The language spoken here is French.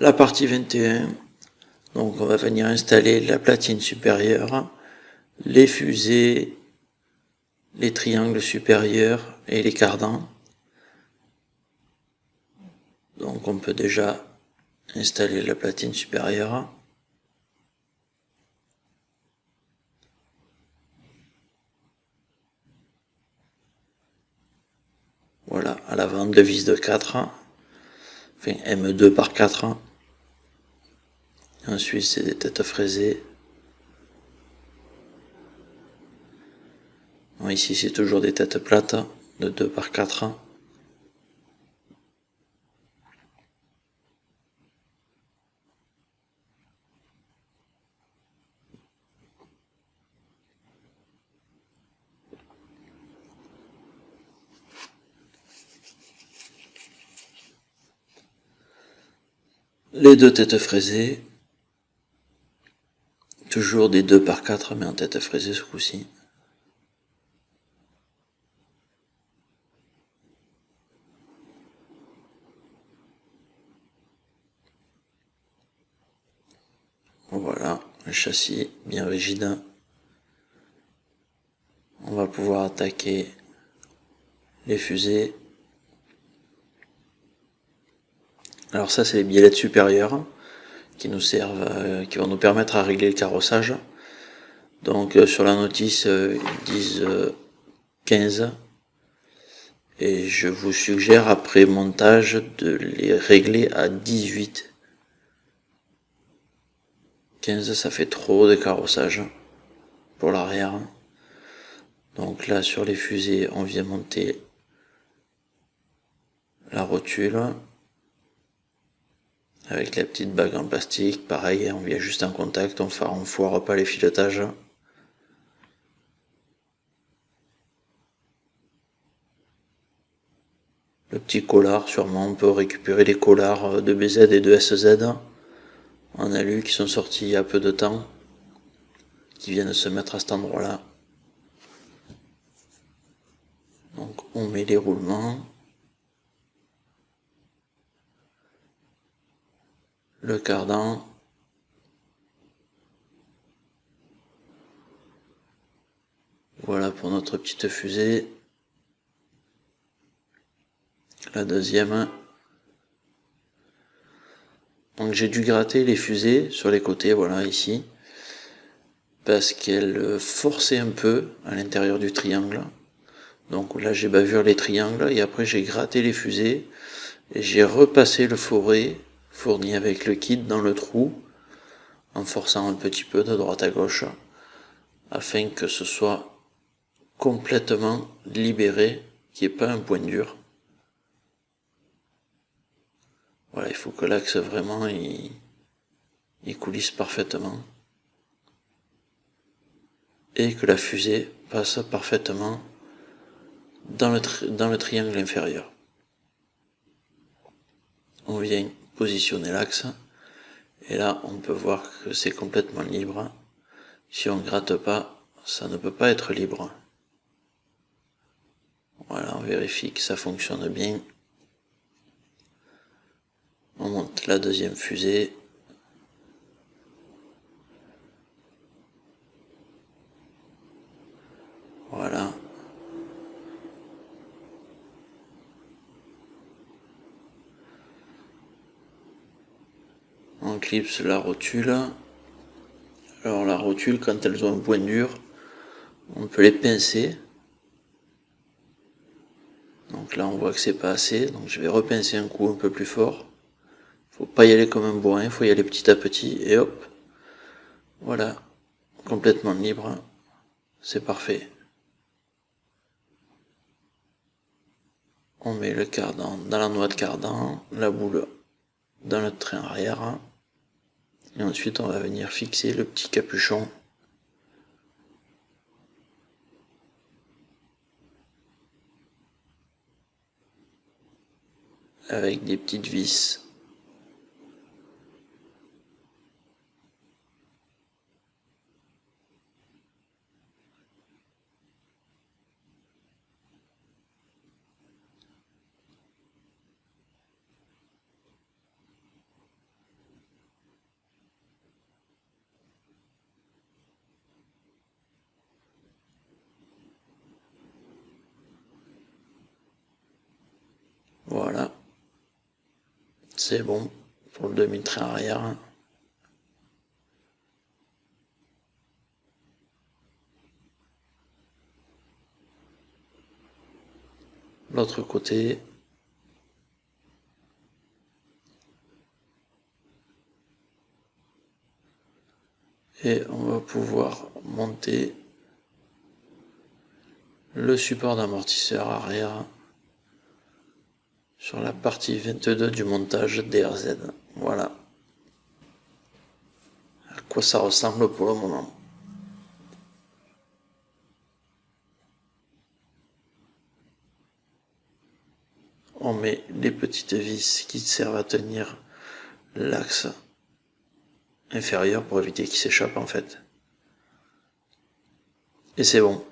la partie 21. Donc on va venir installer la platine supérieure, les fusées, les triangles supérieurs et les cardans. Donc on peut déjà installer la platine supérieure. Voilà, à l'avant, deux vis de 4, enfin M2 par 4. Ensuite c'est des têtes fraisées. Bon, ici c'est toujours des têtes plates de 2 par 4. Les deux têtes fraisées. Toujours des 2 par 4 mais en tête fraisée ce coup-ci. Voilà, le châssis bien rigide. On va pouvoir attaquer les fusées. Alors ça c'est les biellettes supérieures qui nous servent, qui vont nous permettre à régler le carrossage. Donc sur la notice ils disent 15 et je vous suggère après montage de les régler à 18. 15 ça fait trop de carrossage pour l'arrière. Donc là sur les fusées on vient monter la rotule avec la petite bague en plastique, pareil on vient juste en contact, on foire pas les filetages. Le petit collard, sûrement on peut récupérer les collards de BZ et de SZ en alu qui sont sortis il y a peu de temps, qui viennent se mettre à cet endroit là. Donc on met les roulements, le cardan, voilà pour notre petite fusée. La deuxième. Donc j'ai dû gratter les fusées sur les côtés, voilà ici, parce qu'elles forçaient un peu à l'intérieur du triangle. Donc là j'ai bavure les triangles et après j'ai gratté les fusées et j'ai repassé le fourré fourni avec le kit dans le trou en forçant un petit peu de droite à gauche afin que ce soit complètement libéré, qu'il n'y ait pas un point dur. Voilà, il faut que l'axe vraiment il coulisse parfaitement et que la fusée passe parfaitement dans le triangle inférieur. On vient positionner l'axe et là on peut voir que c'est complètement libre. Si on ne gratte pas, ça ne peut pas être libre. Voilà, on vérifie que ça fonctionne bien. On monte la deuxième fusée. Voilà. On clipse la rotule. Alors la rotule, quand elles ont un point dur, on peut les pincer. Donc là on voit que c'est pas assez, donc je vais repincer un coup un peu plus fort. Faut pas y aller comme un bourrin, faut y aller petit à petit et hop. Voilà, complètement libre, c'est parfait. On met le cardan dans la noix de cardan, la boule dans le train arrière. Et ensuite on va venir fixer le petit capuchon avec des petites vis. c'est bon pour le demi-train arrière. L'autre côté. Et on va pouvoir monter le support d'amortisseur arrière sur la partie 22 du montage DRZ. Voilà à quoi ça ressemble pour le moment. On met les petites vis qui servent à tenir l'axe inférieur pour éviter qu'il s'échappe en fait. Et c'est bon.